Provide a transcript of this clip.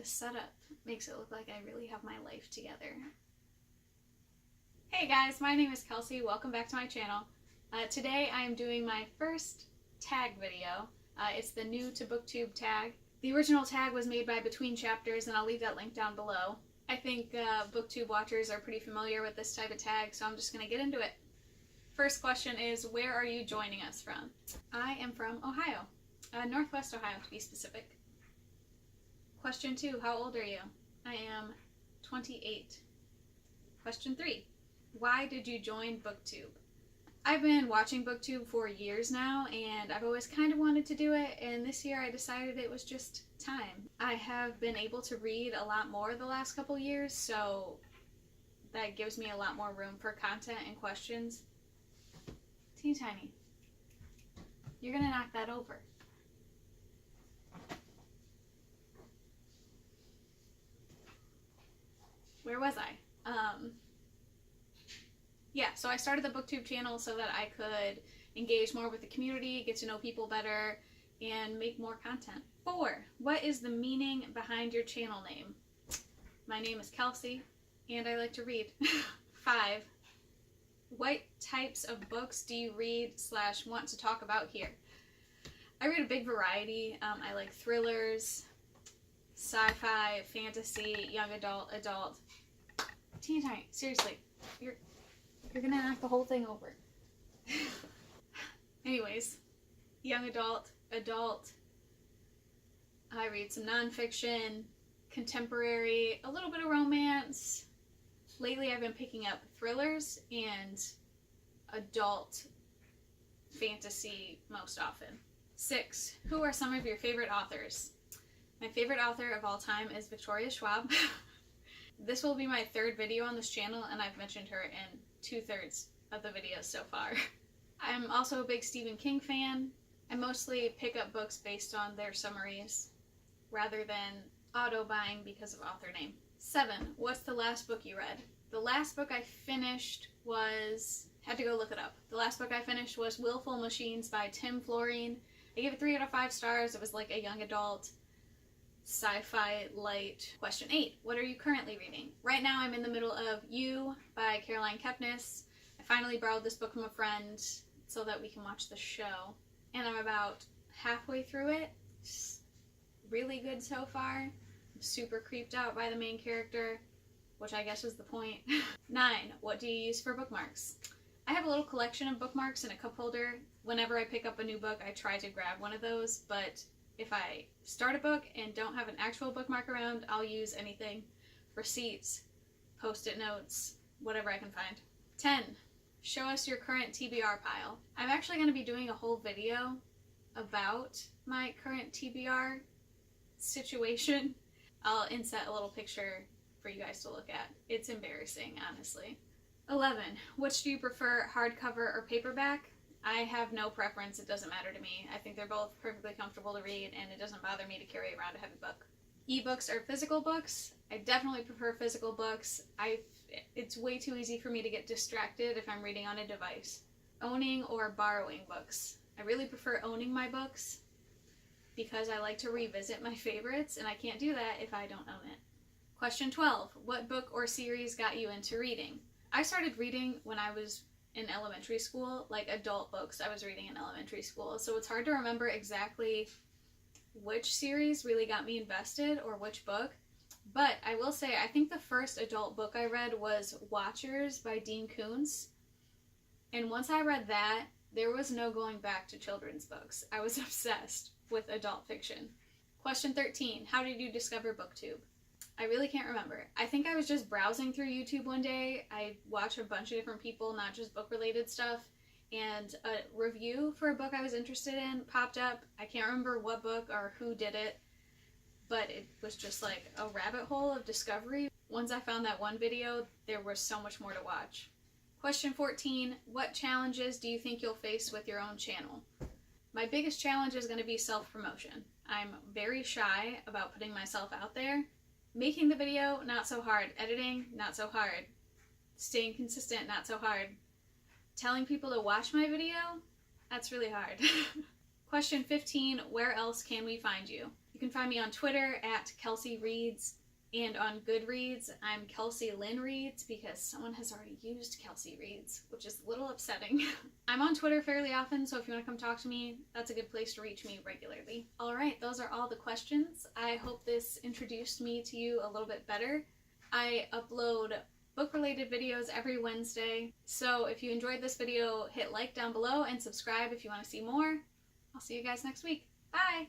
This setup makes it look like I really have my life together. Hey guys, my name is Kelsey. Welcome back to my channel. Today I am doing my first tag video. It's the new to Booktube tag. The original tag was made by Between Chapters, and I'll leave that link down below. I think Booktube watchers are pretty familiar with this type of tag, so I'm just going to get into it. First question is, where are you joining us from? I am from Ohio. Northwest Ohio to be specific. Question 2, how old are you? I am 28. Question 3, why did you join Booktube? I've been watching Booktube for years now, and I've always kind of wanted to do it, and this year I decided it was just time. I have been able to read a lot more the last couple years, so that gives me a lot more room for content and questions. Teeny tiny. You're gonna knock that over. Where was I? Yeah, so I started the Booktube channel so that I could engage more with the community, get to know people better, and make more content. 4, what is the meaning behind your channel name? My name is Kelsey, and I like to read. 5, what types of books do you read / want to talk about here? I read a big variety. I like thrillers, sci-fi, fantasy, young adult. Teeny tiny, seriously, you're gonna knock the whole thing over. Anyways, young adult. I read some nonfiction, contemporary, a little bit of romance. Lately I've been picking up thrillers and adult fantasy most often. 6, who are some of your favorite authors? My favorite author of all time is Victoria Schwab. This will be my 3rd video on this channel, and I've mentioned her in 2/3 of the videos so far. I'm also a big Stephen King fan. I mostly pick up books based on their summaries rather than auto-buying because of author name. 7, what's the last book you read? The last book I finished was, had to go look it up. The last book I finished was Willful Machines by Tim Florine. I gave it 3 out of 5 stars. It was like a young adult sci-fi light. Question 8, what are you currently reading? Right now I'm in the middle of You by Caroline Kepnes. I finally borrowed this book from a friend so that we can watch the show, and I'm about halfway through it. It's really good so far. I'm super creeped out by the main character, which I guess is the point. 9, what do you use for bookmarks? I have a little collection of bookmarks in a cup holder. Whenever I pick up a new book, I try to grab one of those, but if I start a book and don't have an actual bookmark around, I'll use anything. Receipts, post-it notes, whatever I can find. 10, show us your current TBR pile. I'm actually going to be doing a whole video about my current TBR situation. I'll insert a little picture for you guys to look at. It's embarrassing, honestly. 11, which do you prefer, hardcover or paperback? I have no preference. It doesn't matter to me. I think they're both perfectly comfortable to read, and it doesn't bother me to carry around a heavy book. Ebooks or physical books? I definitely prefer physical books. It's way too easy for me to get distracted if I'm reading on a device. Owning or borrowing books? I really prefer owning my books because I like to revisit my favorites, and I can't do that if I don't own it. Question 12, what book or series got you into reading? I started reading when I was in elementary school, like adult books I was reading in elementary school, so it's hard to remember exactly which series really got me invested or which book, but I will say I think the first adult book I read was Watchers by Dean Koontz, and once I read that, there was no going back to children's books. I was obsessed with adult fiction. Question 13, how did you discover Booktube? I really can't remember. I think I was just browsing through YouTube one day. I watched a bunch of different people, not just book-related stuff, and a review for a book I was interested in popped up. I can't remember what book or who did it, but it was just like a rabbit hole of discovery. Once I found that one video, there was so much more to watch. Question 14, what challenges do you think you'll face with your own channel? My biggest challenge is going to be self-promotion. I'm very shy about putting myself out there. Making the video, not so hard. Editing, not so hard. Staying consistent, not so hard. Telling people to watch my video, that's really hard. Question 15, where else can we find you? You can find me on Twitter at Kelsey Reads, and on Goodreads, I'm Kelsey Lynn Reads because someone has already used Kelsey Reads, which is a little upsetting. I'm on Twitter fairly often, so if you want to come talk to me, that's a good place to reach me regularly. Alright, those are all the questions. I hope this introduced me to you a little bit better. I upload book-related videos every Wednesday, so if you enjoyed this video, hit like down below and subscribe if you want to see more. I'll see you guys next week. Bye!